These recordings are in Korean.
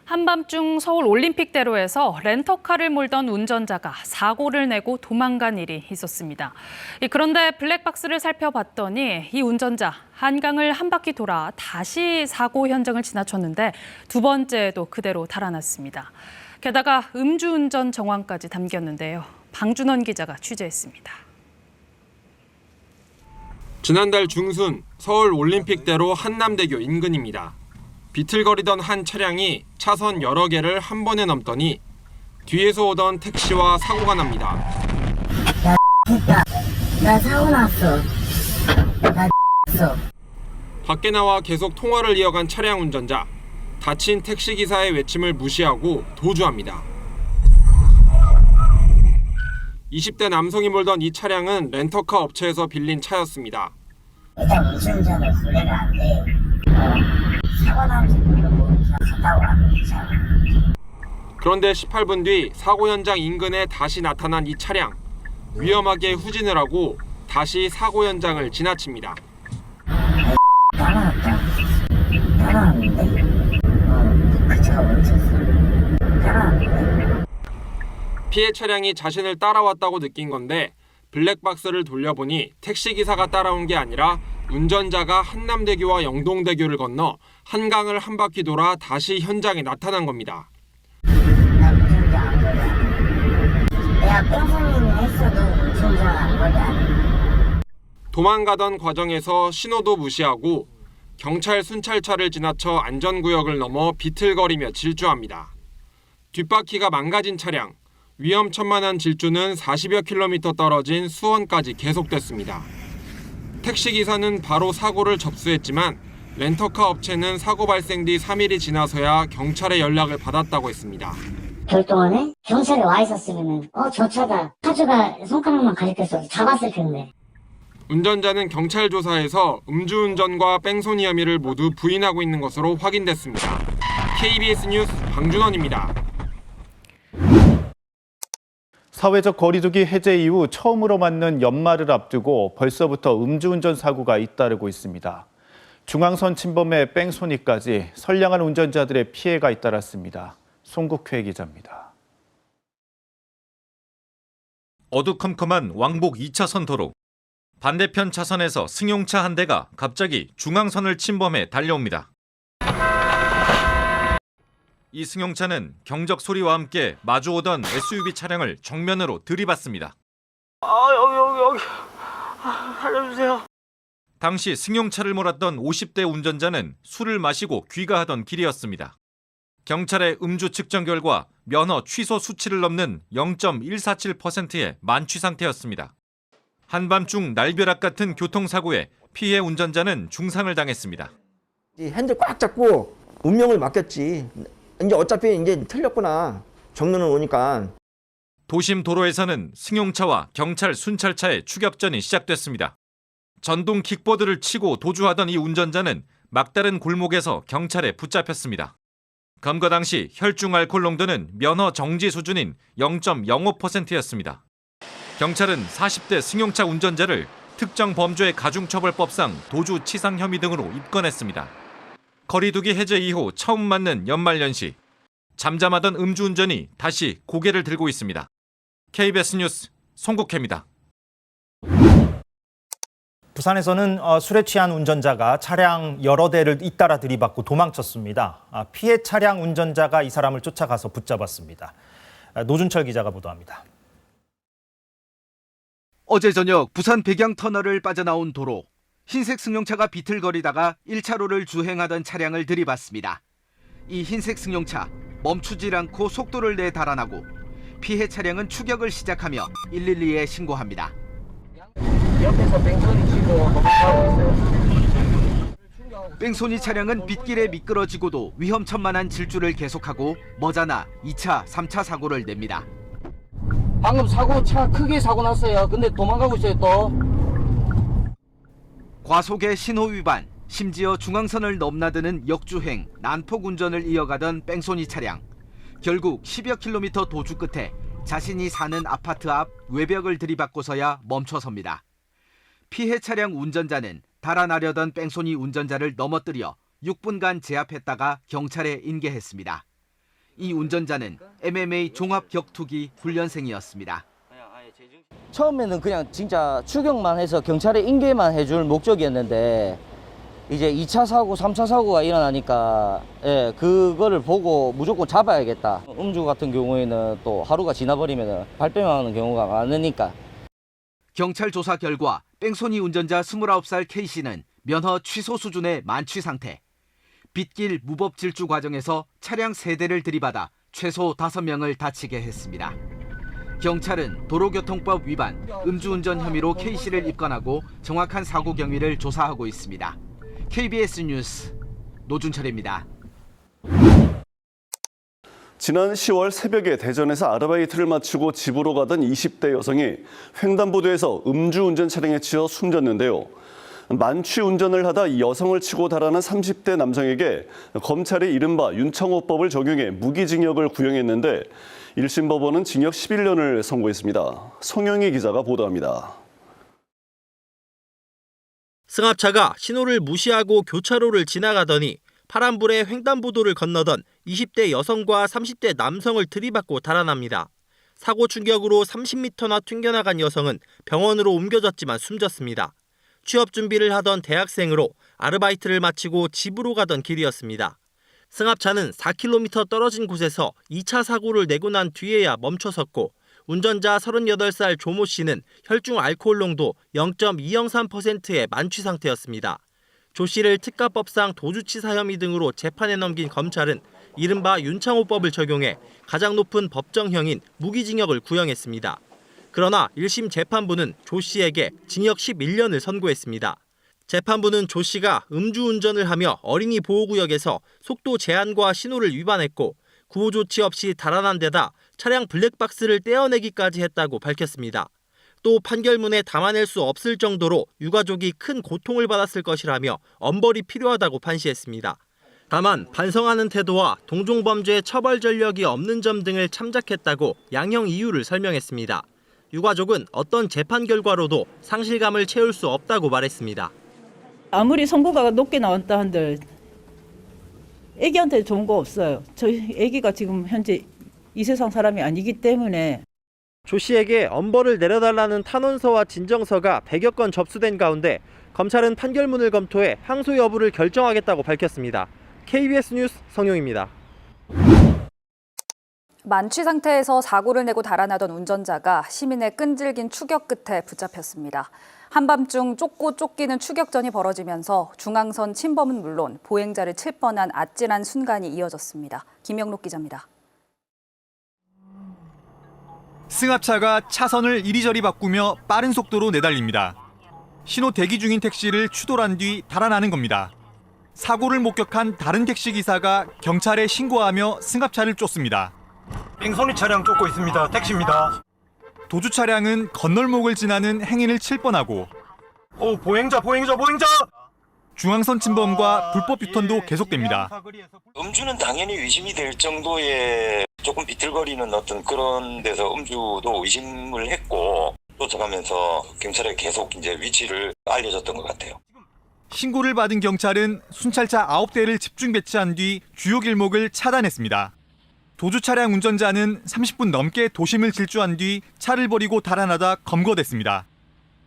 한밤중 서울 올림픽대로에서 렌터카를 몰던 운전자가 사고를 내고 도망간 일이 있었습니다. 그런데 블랙박스를 살펴봤더니 이 운전자 한강을 한 바퀴 돌아 다시 사고 현장을 지나쳤는데 두 번째도 그대로 달아났습니다. 게다가 음주운전 정황까지 담겼는데요. 방준원 기자가 취재했습니다. 지난달 중순 서울 올림픽대로 한남대교 인근입니다. 비틀거리던 한 차량이 차선 여러 개를 한 번에 넘더니 뒤에서 오던 택시와 사고가 납니다. 나 사고 났어. 나 밖에 나와 계속 통화를 이어간 차량 운전자. 다친 택시기사의 외침을 무시하고 도주합니다. 20대 남성이 몰던 이 차량은 렌터카 업체에서 빌린 차였습니다. 일단 운전자는 분해가 안 돼. 사고 나는지 모르고 갔다고 하는 차. 그런데 18분 뒤 사고 현장 인근에 다시 나타난 이 차량. 위험하게 후진을 하고 다시 사고 현장을 지나칩니다. 따라왔는데 그 차가 멈췄어. 따라왔는데 피해 차량이 자신을 따라왔다고 느낀 건데 블랙박스를 돌려보니 택시기사가 따라온 게 아니라 운전자가 한남대교와 영동대교를 건너 한강을 한 바퀴 돌아 다시 현장에 나타난 겁니다. 나 운전자 안 걸려. 내가 뺑소니는 했어도 운전자 안 걸려. 도망가던 과정에서 신호도 무시하고 경찰 순찰차를 지나쳐 안전구역을 넘어 비틀거리며 질주합니다. 뒷바퀴가 망가진 차량, 위험천만한 질주는 40여 킬로미터 떨어진 수원까지 계속됐습니다. 택시기사는 바로 사고를 접수했지만 렌터카 업체는 사고 발생 뒤 3일이 지나서야 경찰에 연락을 받았다고 했습니다. 별동안에 경찰에 와 있었으면 저 차다. 차주가 손가락만 가리켰어. 잡았을 텐데. 운전자는 경찰 조사에서 음주운전과 뺑소니 혐의를 모두 부인하고 있는 것으로 확인됐습니다. KBS 뉴스 방준원입니다. 사회적 거리두기 해제 이후 처음으로 맞는 연말을 앞두고 벌써부터 음주운전 사고가 잇따르고 있습니다. 중앙선 침범에 뺑소니까지 선량한 운전자들의 피해가 잇따랐습니다. 송국회 기자입니다. 어두컴컴한 왕복 2차선 도로. 반대편 차선에서 승용차 한 대가 갑자기 중앙선을 침범해 달려옵니다. 이 승용차는 경적 소리와 함께 마주오던 SUV 차량을 정면으로 들이받습니다. 여기. 살려주세요. 당시 승용차를 몰았던 50대 운전자는 술을 마시고 귀가하던 길이었습니다. 경찰의 음주 측정 결과 면허 취소 수치를 넘는 0.147%의 만취 상태였습니다. 한밤중 날벼락 같은 교통사고에 피해 운전자는 중상을 당했습니다. 핸들 꽉 잡고 운명을 맡겼지. 이제 어차피 이제 틀렸구나. 정론은 오니까. 도심 도로에서는 승용차와 경찰 순찰차의 추격전이 시작됐습니다. 전동 킥보드를 치고 도주하던 이 운전자는 막다른 골목에서 경찰에 붙잡혔습니다. 검거 당시 혈중 알코올 농도는 면허 정지 수준인 0.05%였습니다. 경찰은 40대 승용차 운전자를 특정 범죄 가중처벌법상 도주 치상 혐의 등으로 입건했습니다. 거리두기 해제 이후 처음 맞는 연말연시. 잠잠하던 음주운전이 다시 고개를 들고 있습니다. KBS 뉴스 송국혜입니다. 부산에서는 술에 취한 운전자가 차량 여러 대를 잇따라 들이받고 도망쳤습니다. 피해 차량 운전자가 이 사람을 쫓아가서 붙잡았습니다. 노준철 기자가 보도합니다. 어제 저녁 부산 백양터널을 빠져나온 도로. 흰색 승용차가 비틀거리다가 1차로를 주행하던 차량을 들이받습니다. 이 흰색 승용차 멈추질 않고 속도를 내 달아나고 피해 차량은 추격을 시작하며 112에 신고합니다. 옆에서 뺑소니 치고 도망가고 있어요. 뺑소니 차량은 빗길에 미끄러지고도 위험천만한 질주를 계속하고 머자나 2차, 3차 사고를 냅니다. 방금 차 크게 사고 났어요. 근데 도망가고 있어요 또. 과속의 신호 위반, 심지어 중앙선을 넘나드는 역주행, 난폭 운전을 이어가던 뺑소니 차량. 결국 10여 킬로미터 도주 끝에 자신이 사는 아파트 앞 외벽을 들이받고서야 멈춰섭니다. 피해 차량 운전자는 달아나려던 뺑소니 운전자를 넘어뜨려 6분간 제압했다가 경찰에 인계했습니다. 이 운전자는 MMA 종합 격투기 훈련생이었습니다. 처음에는 그냥 진짜 추격만 해서 경찰에 인계만 해줄 목적이었는데 이제 2차 사고, 3차 사고가 일어나니까 그거를 보고 무조건 잡아야겠다. 음주 같은 경우에는 또 하루가 지나버리면 발뺌하는 경우가 많으니까. 경찰 조사 결과 뺑소니 운전자 29살 K씨는 면허 취소 수준의 만취 상태. 빗길 무법 질주 과정에서 차량 3대를 들이받아 최소 5명을 다치게 했습니다. 경찰은 도로교통법 위반, 음주운전 혐의로 K씨를 입건하고 정확한 사고 경위를 조사하고 있습니다. KBS 뉴스 노준철입니다. 지난 10월 새벽에 대전에서 아르바이트를 마치고 집으로 가던 20대 여성이 횡단보도에서 음주운전 차량에 치여 숨졌는데요. 만취 운전을 하다 이 여성을 치고 달아난 30대 남성에게 검찰이 이른바 윤창호법을 적용해 무기징역을 구형했는데 1심 법원은 징역 11년을 선고했습니다. 송영희 기자가 보도합니다. 승합차가 신호를 무시하고 교차로를 지나가더니 파란불에 횡단보도를 건너던 20대 여성과 30대 남성을 들이받고 달아납니다. 사고 충격으로 30m나 튕겨나간 여성은 병원으로 옮겨졌지만 숨졌습니다. 취업 준비를 하던 대학생으로 아르바이트를 마치고 집으로 가던 길이었습니다. 승합차는 4km 떨어진 곳에서 2차 사고를 내고 난 뒤에야 멈춰섰고 운전자 38살 조모 씨는 혈중 알코올 농도 0.203%의 만취 상태였습니다. 조 씨를 특가법상 도주치사 혐의 등으로 재판에 넘긴 검찰은 이른바 윤창호법을 적용해 가장 높은 법정형인 무기징역을 구형했습니다. 그러나 1심 재판부는 조 씨에게 징역 11년을 선고했습니다. 재판부는 조 씨가 음주운전을 하며 어린이 보호구역에서 속도 제한과 신호를 위반했고 구호 조치 없이 달아난 데다 차량 블랙박스를 떼어내기까지 했다고 밝혔습니다. 또 판결문에 담아낼 수 없을 정도로 유가족이 큰 고통을 받았을 것이라며 엄벌이 필요하다고 판시했습니다. 다만 반성하는 태도와 동종범죄 처벌 전력이 없는 점 등을 참작했다고 양형 이유를 설명했습니다. 유가족은 어떤 재판 결과로도 상실감을 채울 수 없다고 말했습니다. 아무리 선고가 높게 나왔다 한들 애기한테 좋은 거 없어요. 저희 애기가 지금 현재 이 세상 사람이 아니기 때문에. 조 씨에게 엄벌을 내려달라는 탄원서와 진정서가 100여 건 접수된 가운데 검찰은 판결문을 검토해 항소 여부를 결정하겠다고 밝혔습니다. KBS 뉴스 성용입니다. 만취 상태에서 사고를 내고 달아나던 운전자가 시민의 끈질긴 추격 끝에 붙잡혔습니다. 한밤중 쫓고 쫓기는 추격전이 벌어지면서 중앙선 침범은 물론 보행자를 칠 뻔한 아찔한 순간이 이어졌습니다. 김영록 기자입니다. 승합차가 차선을 이리저리 바꾸며 빠른 속도로 내달립니다. 신호 대기 중인 택시를 추돌한 뒤 달아나는 겁니다. 사고를 목격한 다른 택시기사가 경찰에 신고하며 승합차를 쫓습니다. 뺑소니 차량 쫓고 있습니다. 택시입니다. 도주 차량은 건널목을 지나는 행인을 칠 뻔하고 보행자! 중앙선 침범과 불법 유턴도 계속됩니다. 음주는 당연히 의심이 될 정도의 조금 비틀거리는 어떤 그런 데서 음주도 의심을 했고 쫓아가면서 경찰에 계속 이제 위치를 알려줬던 것 같아요. 신고를 받은 경찰은 순찰차 9대를 집중 배치한 뒤 주요 길목을 차단했습니다. 도주 차량 운전자는 30분 넘게 도심을 질주한 뒤 차를 버리고 달아나다 검거됐습니다.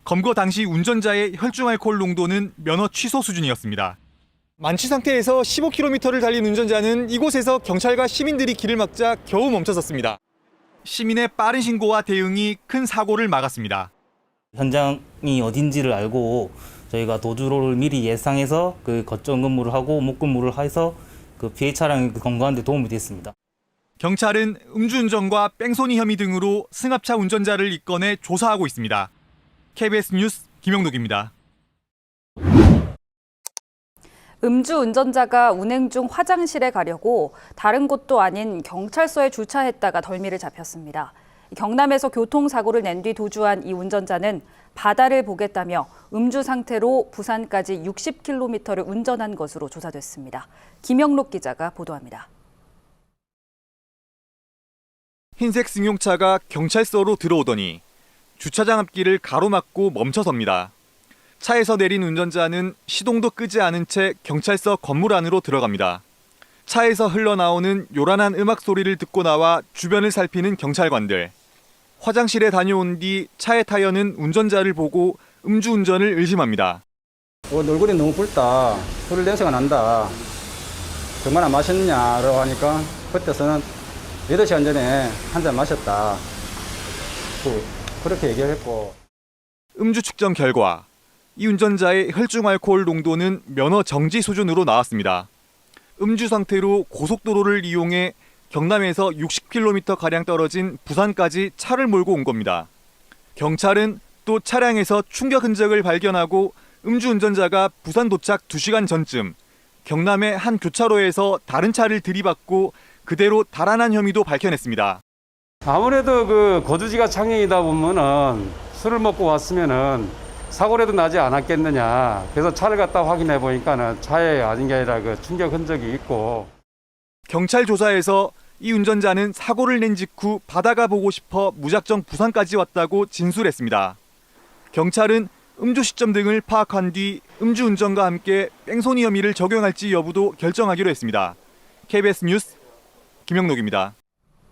검거 당시 운전자의 혈중 알코올 농도는 면허 취소 수준이었습니다. 만취 상태에서 15km를 달린 운전자는 이곳에서 경찰과 시민들이 길을 막자 겨우 멈춰섰습니다. 시민의 빠른 신고와 대응이 큰 사고를 막았습니다. 현장이 어딘지를 알고 저희가 도주로를 미리 예상해서 그 거점 근무를 하고 목 근무를 해서 그 피해 차량을 검거하는 데 도움이 됐습니다. 경찰은 음주운전과 뺑소니 혐의 등으로 승합차 운전자를 입건해 조사하고 있습니다. KBS 뉴스 김영록입니다. 음주운전자가 운행 중 화장실에 가려고 다른 곳도 아닌 경찰서에 주차했다가 덜미를 잡혔습니다. 경남에서 교통사고를 낸 뒤 도주한 이 운전자는 바다를 보겠다며 음주 상태로 부산까지 60km를 운전한 것으로 조사됐습니다. 김영록 기자가 보도합니다. 흰색 승용차가 경찰서로 들어오더니 주차장 앞길을 가로막고 멈춰섭니다. 차에서 내린 운전자는 시동도 끄지 않은 채 경찰서 건물 안으로 들어갑니다. 차에서 흘러나오는 요란한 음악 소리를 듣고 나와 주변을 살피는 경찰관들. 화장실에 다녀온 뒤 차의 타이어는 운전자를 보고 음주운전을 의심합니다. 얼굴이 너무 붉다. 술 냄새가 난다. 얼마나 마셨느냐라고 하니까 그때서는 8시간 전에 한 잔 마셨다. 그렇게 얘기를 했고. 음주 측정 결과 이 운전자의 혈중 알코올 농도는 면허 정지 수준으로 나왔습니다. 음주 상태로 고속도로를 이용해 경남에서 60km가량 떨어진 부산까지 차를 몰고 온 겁니다. 경찰은 또 차량에서 충격 흔적을 발견하고 음주운전자가 부산 도착 2시간 전쯤 경남의 한 교차로에서 다른 차를 들이받고 그대로 달아난 혐의도 밝혀냈습니다. 아무래도 그 거주지가 창녕이다 보면은 술을 먹고 왔으면은 사고라도 나지 않았겠느냐. 그래서 차를 갖다 확인해 보니까는 차에 아닌 게 아니라 그 충격 흔적이 있고. 경찰 조사에서 이 운전자는 사고를 낸 직후 바다가 보고 싶어 무작정 부산까지 왔다고 진술했습니다. 경찰은 음주 시점 등을 파악한 뒤 음주운전과 함께 뺑소니 혐의를 적용할지 여부도 결정하기로 했습니다. KBS 뉴스 김영록입니다.